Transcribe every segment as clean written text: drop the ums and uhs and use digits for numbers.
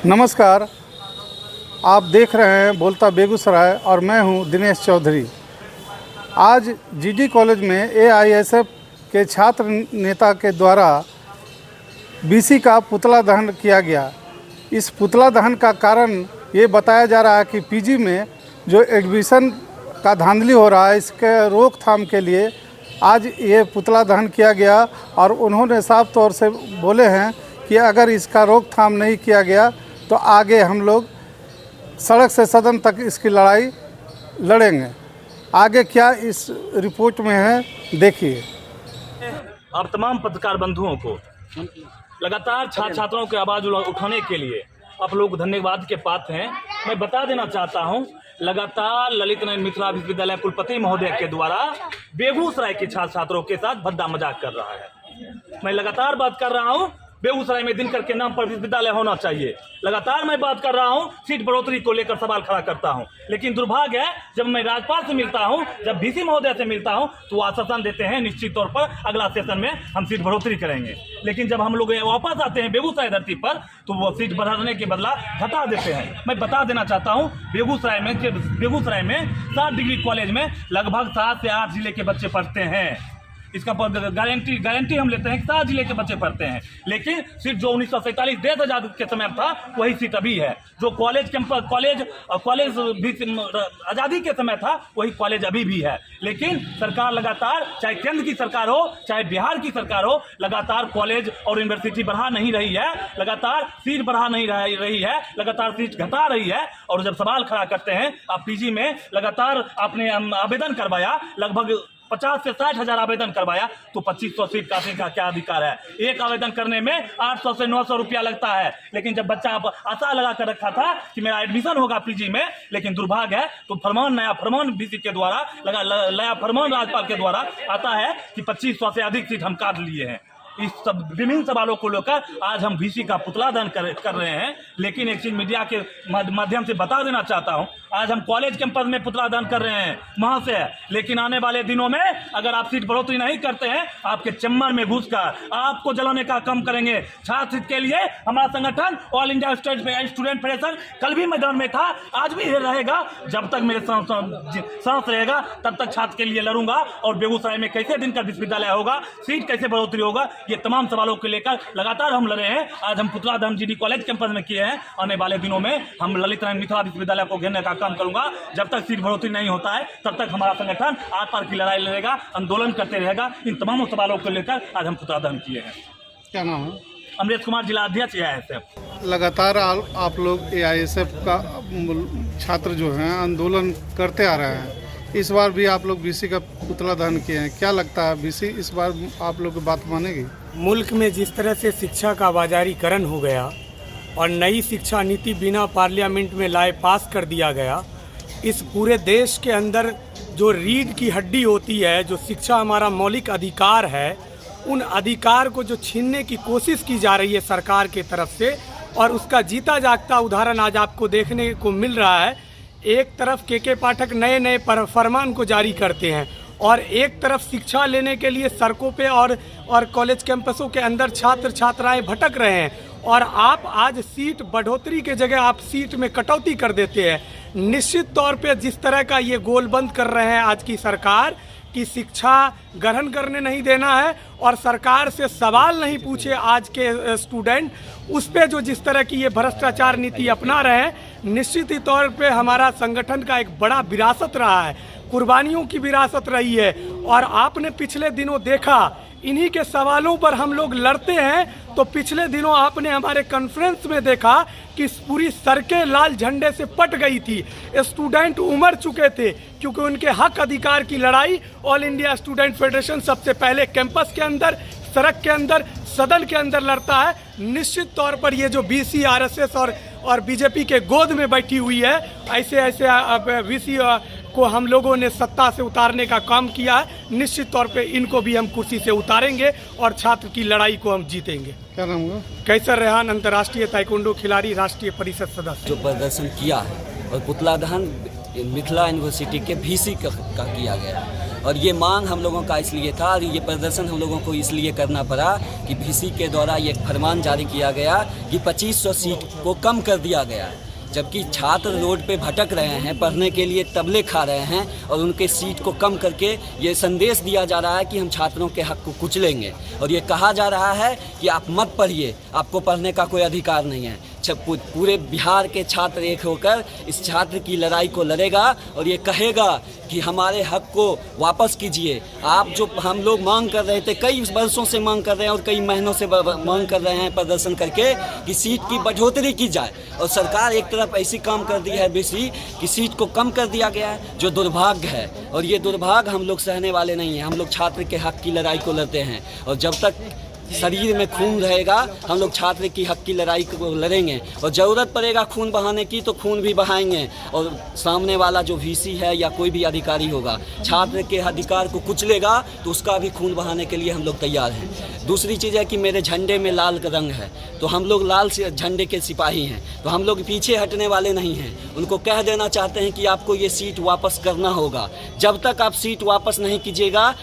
नमस्कार, आप देख रहे हैं बोलता बेगूसराय और मैं हूं दिनेश चौधरी। आज जीडी कॉलेज में एआईएसएफ के छात्र नेता के द्वारा बीसी का पुतला दहन किया गया। इस पुतला दहन का कारण ये बताया जा रहा है कि पीजी में जो एडमिशन का धांधली हो रहा है, इसके रोकथाम के लिए आज ये पुतला दहन किया गया। और उन्होंने साफ तौर से बोले हैं कि अगर इसका रोकथाम नहीं किया गया तो आगे हम लोग सड़क से सदन तक इसकी लड़ाई लड़ेंगे। आगे क्या इस रिपोर्ट में है, देखिए। आप तमाम पत्रकार बंधुओं को लगातार छात्रों की आवाज़ उठाने के लिए आप लोग धन्यवाद के पात्र हैं। मैं बता देना चाहता हूं, लगातार ललित नारायण मिथिला विश्वविद्यालय कुलपति महोदय के द्वारा बेगूसराय के छात्रों के साथ भद्दा मजाक कर रहा है। मैं लगातार बात कर रहा हूं, बेगूसराय में दिनकर के नाम पर विश्वविद्यालय होना चाहिए। लगातार मैं बात कर रहा हूं, सीट बढ़ोतरी को लेकर सवाल खड़ा करता हूं। लेकिन दुर्भाग्य है, जब मैं राज्यपाल से मिलता हूं, जब बीसी महोदय से मिलता हूं, तो आश्वासन देते हैं निश्चित तौर पर अगला सेशन में हम सीट बढ़ोतरी करेंगे। लेकिन जब हम लोग वापस आते हैं बेगूसराय धरती पर, तो वो सीट बढ़ाने के बदला घटा देते हैं। मैं बता देना चाहता हूँ, बेगूसराय में 7 डिग्री कॉलेज में लगभग 7 से 8 जिले के बच्चे पढ़ते हैं। इसका गारंटी हम लेते हैं कि 7 जिले के बच्चे पढ़ते हैं। लेकिन सीट जो 1947 देश आजाद के समय था, वही सीट अभी है। जो कॉलेज भी आज़ादी के समय था, वही कॉलेज अभी भी है। लेकिन सरकार लगातार, चाहे केंद्र की सरकार हो चाहे बिहार की सरकार हो, लगातार कॉलेज और यूनिवर्सिटी बढ़ा नहीं रही है, लगातार सीट बढ़ा नहीं रही है, लगातार सीट घटा रही है। और जब सवाल खड़ा करते हैं, आप पीजी में लगातार आपने आवेदन करवाया, लगभग 50 से 60 हज़ार आवेदन करवाया, तो 2500 सीट काटने का क्या अधिकार है? एक आवेदन करने में 800 से 900 रुपया लगता है। लेकिन जब बच्चा आशा लगा कर रखा था कि मेरा एडमिशन होगा पीजी में, लेकिन दुर्भाग्य है तो नया फरमान बीसी के द्वारा नया फरमान राज्यपाल के द्वारा आता है कि 2500 से अधिक सीट हम काट लिए हैं। इस सब विभिन्न सवालों को लेकर आज हम बीसी का पुतला दहन कर रहे हैं। लेकिन एक चीज मीडिया के माध्यम से बता देना चाहता हूं, आज हम कॉलेज कैंपस में पुतला दहन कर रहे हैं वहां से। लेकिन आने वाले दिनों में अगर आप सीट बढ़ोतरी नहीं करते हैं, आपके चेम्बर में घुसकर आपको जलाने का काम करेंगे। छात्र हित के लिए हमारा संगठन ऑल इंडिया स्टूडेंट फेडरेशन कल भी मैदान में था, आज भी रहेगा। जब तक मेरे सांस रहेगा तब तक छात्र के लिए लड़ूंगा। और बेगूसराय में कैसे दिन का विश्वविद्यालय होगा, सीट कैसे बढ़ोतरी होगा, ये तमाम सवालों को लेकर लगातार हम लड़े हैं। आज हम पुतला दहन जीडी कॉलेज कैंपस में किए हैं। आने वाले दिनों में हम ललित नारायण मिथिला विश्वविद्यालय को घेरने का काम करूंगा। जब तक सीट बढ़ोतरी नहीं होता है, तब तक हमारा संगठन आर पार की लड़ाई लड़ेगा, आंदोलन करते रहेगा। इन तमाम सवालों को लेकर आज हम पुतला दहन किए हैं। क्या नाम है? अमरेश कुमार, जिला अध्यक्ष एआईएसएफ। लगातार आप लोग एआईएसएफ का छात्र जो हैं आंदोलन करते आ रहे हैं। इस बार भी आप लोग बीसी का पुतला दहन किए हैं। क्या लगता है, बीसी इस बार आप लोग की बात मानेगी? मुल्क में जिस तरह से शिक्षा का बाजारीकरण हो गया और नई शिक्षा नीति बिना पार्लियामेंट में लाए पास कर दिया गया, इस पूरे देश के अंदर जो रीढ़ की हड्डी होती है, जो शिक्षा हमारा मौलिक अधिकार है, उन अधिकार को जो छीनने की कोशिश की जा रही है सरकार की तरफ से, और उसका जीता जागता उदाहरण आज आपको देखने को मिल रहा है। एक तरफ के पाठक नए नए फरमान को जारी करते हैं और एक तरफ शिक्षा लेने के लिए सड़कों पे और कॉलेज कैंपसों के अंदर छात्र छात्राएं भटक रहे हैं। और आप आज सीट बढ़ोतरी के जगह आप सीट में कटौती कर देते हैं। निश्चित तौर पे जिस तरह का ये गोलबंद कर रहे हैं आज की सरकार कि शिक्षा ग्रहण करने नहीं देना है और सरकार से सवाल नहीं पूछे आज के स्टूडेंट, उस पे जो जिस तरह की ये भ्रष्टाचार नीति अपना रहे हैं, निश्चित ही तौर पे हमारा संगठन का एक बड़ा विरासत रहा है, कुर्बानियों की विरासत रही है। और आपने पिछले दिनों देखा, इन्हीं के सवालों पर हम लोग लड़ते हैं। तो पिछले दिनों आपने हमारे कॉन्फ्रेंस में देखा कि पूरी सड़कें लाल झंडे से पट गई थी। स्टूडेंट उमड़ चुके थे क्योंकि उनके हक अधिकार की लड़ाई ऑल इंडिया स्टूडेंट फेडरेशन सबसे पहले कैंपस के अंदर, सड़क के अंदर, सदन के अंदर लड़ता है। निश्चित तौर पर ये जो बीसी आरएसएस और बीजेपी के गोद में बैठी हुई है, ऐसे बीसी को हम लोगों ने सत्ता से उतारने का काम किया है। निश्चित तौर पे इनको भी हम कुर्सी से उतारेंगे और छात्र की लड़ाई को हम जीतेंगे। क्या नाम है? कैसर रेहान, अंतर्राष्ट्रीय ताइक्वांडो खिलाड़ी, राष्ट्रीय परिषद सदस्य। जो प्रदर्शन किया है और पुतला दहन मिथिला यूनिवर्सिटी के बीसी का किया गया, और ये मांग हम लोगों का इसलिए था और ये प्रदर्शन हम लोगों को इसलिए करना पड़ा कि VC के द्वारा ये फरमान जारी किया गया कि 2500 सीट को कम कर दिया गया है, जबकि छात्र रोड पे भटक रहे हैं, पढ़ने के लिए तबले खा रहे हैं और उनके सीट को कम करके ये संदेश दिया जा रहा है कि हम छात्रों के हक को कुचलेंगे और ये कहा जा रहा है कि आप मत पढ़िए, आपको पढ़ने का कोई अधिकार नहीं है। पूरे बिहार के छात्र एक होकर इस छात्र की लड़ाई को लड़ेगा और ये कहेगा कि हमारे हक को वापस कीजिए। आप जो हम लोग मांग कर रहे थे, कई वर्षों से मांग कर रहे हैं और कई महीनों से मांग कर रहे हैं प्रदर्शन करके कि सीट की बढ़ोतरी की जाए, और सरकार एक तरफ ऐसी काम कर दी है VC कि सीट को कम कर दिया गया है, जो दुर्भाग्य है। और ये दुर्भाग्य हम लोग सहने वाले नहीं हैं। हम लोग छात्र के हक की लड़ाई को लड़ते हैं और जब तक शरीर में खून रहेगा हम लोग छात्र की हक की लड़ाई को लड़ेंगे, और ज़रूरत पड़ेगा खून बहाने की तो खून भी बहाएंगे। और सामने वाला जो VC है या कोई भी अधिकारी होगा, छात्र के अधिकार को कुचलेगा तो उसका भी खून बहाने के लिए हम लोग तैयार हैं। दूसरी चीज़ है कि मेरे झंडे में लाल का रंग है, तो हम लोग लाल से झंडे के सिपाही हैं, तो हम लोग पीछे हटने वाले नहीं हैं। उनको कह देना चाहते हैं कि आपको ये सीट वापस करना होगा। जब तक आप सीट वापस नहीं कीजिएगा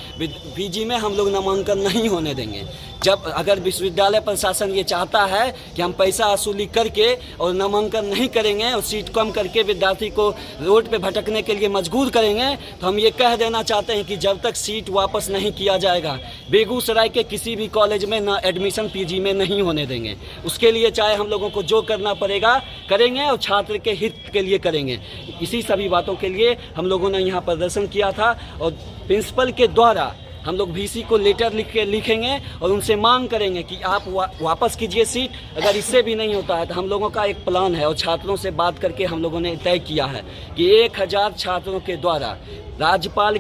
PG में हम लोग नामांकन नहीं होने देंगे। जब अगर विश्वविद्यालय प्रशासन ये चाहता है कि हम पैसा वसूली करके और नामांकन नहीं करेंगे और सीट कम करके विद्यार्थी को रोड पे भटकने के लिए मजबूर करेंगे, तो हम ये कह देना चाहते हैं कि जब तक सीट वापस नहीं किया जाएगा बेगूसराय के किसी भी कॉलेज में ना एडमिशन PG में नहीं होने देंगे। उसके लिए चाहे हम लोगों को जो करना पड़ेगा करेंगे और छात्र के हित के लिए करेंगे। इसी सभी बातों के लिए हम लोगों ने यहाँ प्रदर्शन किया था और प्रिंसिपल के द्वारा हम लोग VC को लेटर लिखेंगे और उनसे मांग करेंगे कि आप वापस कीजिए सीट। अगर इससे भी नहीं होता है तो हम लोगों का एक प्लान है और छात्रों से बात करके हम लोगों ने तय किया है कि 1000 छात्रों के द्वारा राज्यपाल के